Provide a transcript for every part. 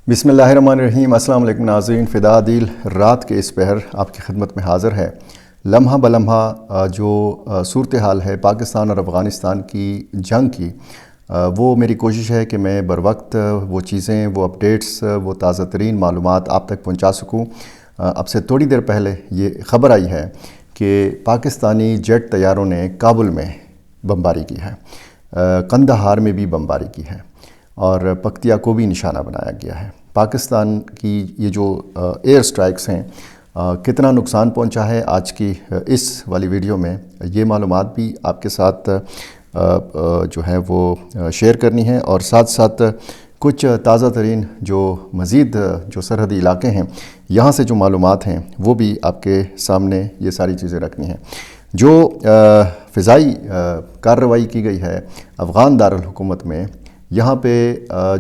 بسم اللہ الرحمن الرحیم۔ السلام علیکم ناظرین، فدا دل رات کے اس پہر آپ کی خدمت میں حاضر ہے۔ لمحہ بلمحہ جو صورتحال ہے پاکستان اور افغانستان کی جنگ کی، وہ میری کوشش ہے کہ میں بروقت وہ چیزیں، وہ اپڈیٹس، وہ تازہ ترین معلومات آپ تک پہنچا سکوں۔ اب سے تھوڑی دیر پہلے یہ خبر آئی ہے کہ پاکستانی جیٹ طیاروں نے کابل میں بمباری کی ہے، قندھار میں بھی بمباری کی ہے اور پکتیا کو بھی نشانہ بنایا گیا ہے۔ پاکستان کی یہ جو ایئر سٹرائکس ہیں، کتنا نقصان پہنچا ہے، آج کی اس والی ویڈیو میں یہ معلومات بھی آپ کے ساتھ جو ہے وہ شیئر کرنی ہے، اور ساتھ ساتھ کچھ تازہ ترین جو مزید جو سرحدی علاقے ہیں یہاں سے جو معلومات ہیں وہ بھی آپ کے سامنے یہ ساری چیزیں رکھنی ہیں۔ جو فضائی کارروائی کی گئی ہے افغان دارالحکومت میں، یہاں پہ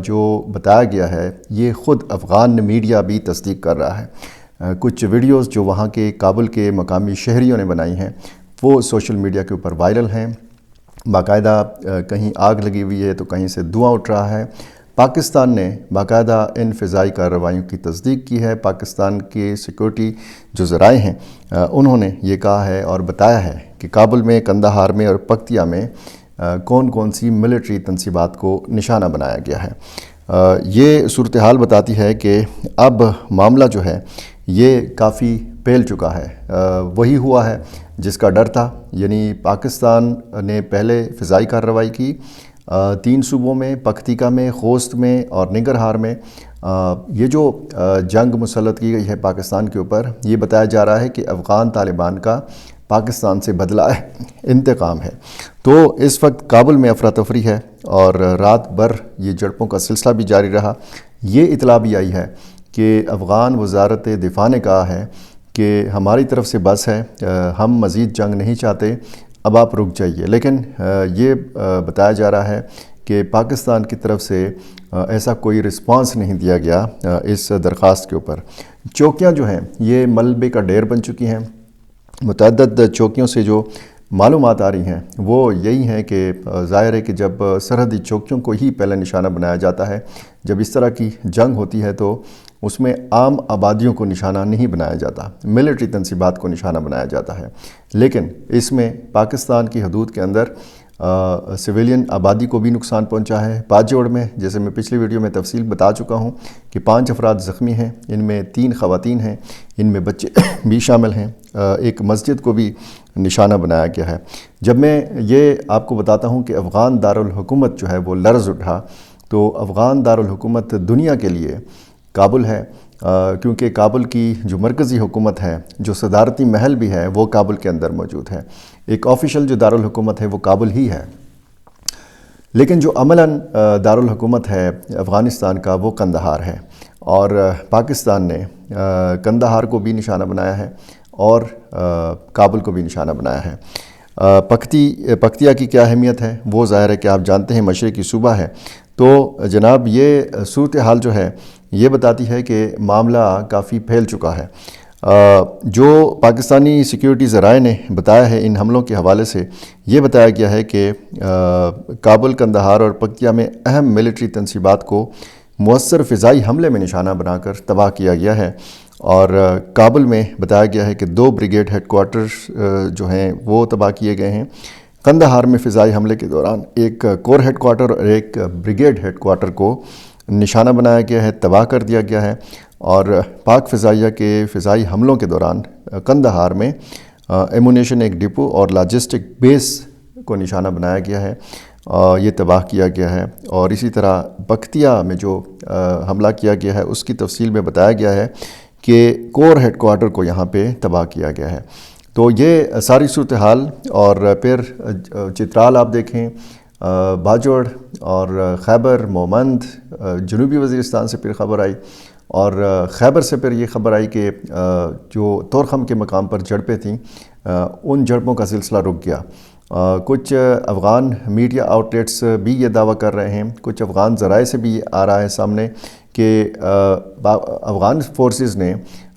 جو بتایا گیا ہے یہ خود افغان میڈیا بھی تصدیق کر رہا ہے۔ کچھ ویڈیوز جو وہاں کے کابل کے مقامی شہریوں نے بنائی ہیں وہ سوشل میڈیا کے اوپر وائرل ہیں۔ باقاعدہ کہیں آگ لگی ہوئی ہے تو کہیں سے دھواں اٹھ رہا ہے۔ پاکستان نے باقاعدہ ان فضائی کارروائیوں کی تصدیق کی ہے۔ پاکستان کے سیکورٹی جو ذرائع ہیں انہوں نے یہ کہا ہے اور بتایا ہے کہ کابل میں، قندھار میں اور پکتیا میں کون کون سی ملٹری تنصیبات کو نشانہ بنایا گیا ہے۔ یہ صورتحال بتاتی ہے کہ اب معاملہ جو ہے یہ کافی پھیل چکا ہے۔ وہی ہوا ہے جس کا ڈر تھا، یعنی پاکستان نے پہلے فضائی کارروائی کی 3 صوبوں میں، پکتیکا میں، خوست میں اور ننگرہار میں۔ یہ جو جنگ مسلط کی گئی ہے پاکستان کے اوپر، یہ بتایا جا رہا ہے کہ افغان طالبان کا پاکستان سے بدلہ انتقام ہے۔ تو اس وقت کابل میں افراتفری ہے اور رات بھر یہ جھڑپوں کا سلسلہ بھی جاری رہا۔ یہ اطلاع بھی آئی ہے کہ افغان وزارت دفاع نے کہا ہے کہ ہماری طرف سے بس ہے، ہم مزید جنگ نہیں چاہتے، اب آپ رک جائیے۔ لیکن یہ بتایا جا رہا ہے کہ پاکستان کی طرف سے ایسا کوئی رسپانس نہیں دیا گیا اس درخواست کے اوپر۔ چوکیاں جو ہیں یہ ملبے کا ڈھیر بن چکی ہیں۔ متعدد چوکیوں سے جو معلومات آ رہی ہیں وہ یہی ہیں کہ ظاہر ہے کہ جب سرحدی چوکیوں کو ہی پہلے نشانہ بنایا جاتا ہے، جب اس طرح کی جنگ ہوتی ہے تو اس میں عام آبادیوں کو نشانہ نہیں بنایا جاتا، ملٹری تنصیبات کو نشانہ بنایا جاتا ہے۔ لیکن اس میں پاکستان کی حدود کے اندر سویلین آبادی کو بھی نقصان پہنچا ہے۔ باجوڑ میں، جیسے میں پچھلی ویڈیو میں تفصیل بتا چکا ہوں کہ 5 افراد زخمی ہیں، ان میں 3 خواتین ہیں، ان میں بچے بھی شامل ہیں۔ ایک مسجد کو بھی نشانہ بنایا گیا ہے۔ جب میں یہ آپ کو بتاتا ہوں کہ افغان دارالحکومت جو ہے وہ لرز اٹھا، تو افغان دارالحکومت دنیا کے لیے کابل ہے، کیونکہ کابل کی جو مرکزی حکومت ہے، جو صدارتی محل بھی ہے، وہ کابل کے اندر موجود ہے۔ ایک آفیشل جو دارالحکومت ہے وہ کابل ہی ہے، لیکن جو عملاً دارالحکومت ہے افغانستان کا وہ قندھار ہے، اور پاکستان نے قندھار کو بھی نشانہ بنایا ہے اور کابل کو بھی نشانہ بنایا ہے۔ پکتیا کی کیا اہمیت ہے وہ ظاہر ہے کہ آپ جانتے ہیں، مشرقی صوبہ ہے۔ تو جناب یہ صورتحال جو ہے یہ بتاتی ہے کہ معاملہ کافی پھیل چکا ہے۔ جو پاکستانی سیکیورٹی ذرائع نے بتایا ہے ان حملوں کے حوالے سے، یہ بتایا گیا ہے کہ کابل، قندھار اور پکتیا میں اہم ملٹری تنصیبات کو مؤثر فضائی حملے میں نشانہ بنا کر تباہ کیا گیا ہے، اور کابل میں بتایا گیا ہے کہ 2 بریگیڈ ہیڈ کوارٹرز جو ہیں وہ تباہ کیے گئے ہیں۔ قندھار میں فضائی حملے کے دوران ایک کور ہیڈ کوارٹر اور ایک بریگیڈ ہیڈ کوارٹر کو نشانہ بنایا گیا ہے، تباہ کر دیا گیا ہے، اور پاک فضائیہ کے فضائی حملوں کے دوران قندھار میں ایمونیشن ایک ڈپو اور لاجسٹک بیس کو نشانہ بنایا گیا ہے، یہ تباہ کیا گیا ہے۔ اور اسی طرح پکتیا میں جو حملہ کیا گیا ہے اس کی تفصیل میں بتایا گیا ہے کہ کور ہیڈ کوارٹر کو یہاں پہ تباہ کیا گیا ہے۔ تو یہ ساری صورتحال، اور پھر چترال آپ دیکھیں، باجوڑ اور خیبر، مومند، جنوبی وزیرستان سے پھر خبر آئی، اور خیبر سے پھر یہ خبر آئی کہ جو طورخم کے مقام پر جھڑپیں تھیں ان جھڑپوں کا سلسلہ رک گیا۔ کچھ افغان میڈیا آؤٹلیٹس بھی یہ دعویٰ کر رہے ہیں، کچھ افغان ذرائع سے بھی آ رہا ہے سامنے کہ افغان فورسز نے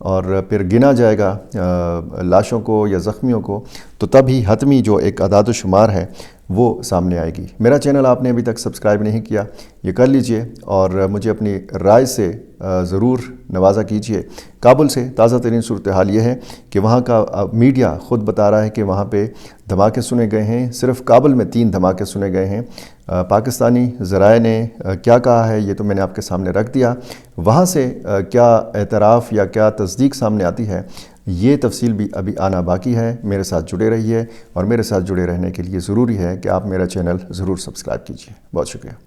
اور پھر گنا جائے گا لاشوں کو یا زخمیوں کو، تو تب ہی حتمی جو ایک اعداد و شمار ہے وہ سامنے آئے گی۔ میرا چینل آپ نے ابھی تک سبسکرائب نہیں کیا، یہ کر لیجئے اور مجھے اپنی رائے سے ضرور نوازا کیجئے۔ کابل سے تازہ ترین صورتحال یہ ہے کہ وہاں کا میڈیا خود بتا رہا ہے کہ وہاں پہ دھماکے سنے گئے ہیں، صرف کابل میں 3 دھماکے سنے گئے ہیں۔ پاکستانی ذرائع نے کیا کہا ہے یہ تو میں نے آپ کے سامنے رکھ دیا، وہاں سے کیا اعتراف یا کیا تصدیق سامنے آتی ہے یہ تفصیل بھی ابھی آنا باقی ہے۔ میرے ساتھ جڑے رہیے، اور میرے ساتھ جڑے رہنے کے لیے ضروری ہے کہ آپ میرا چینل ضرور سبسکرائب کیجیے۔ بہت شکریہ۔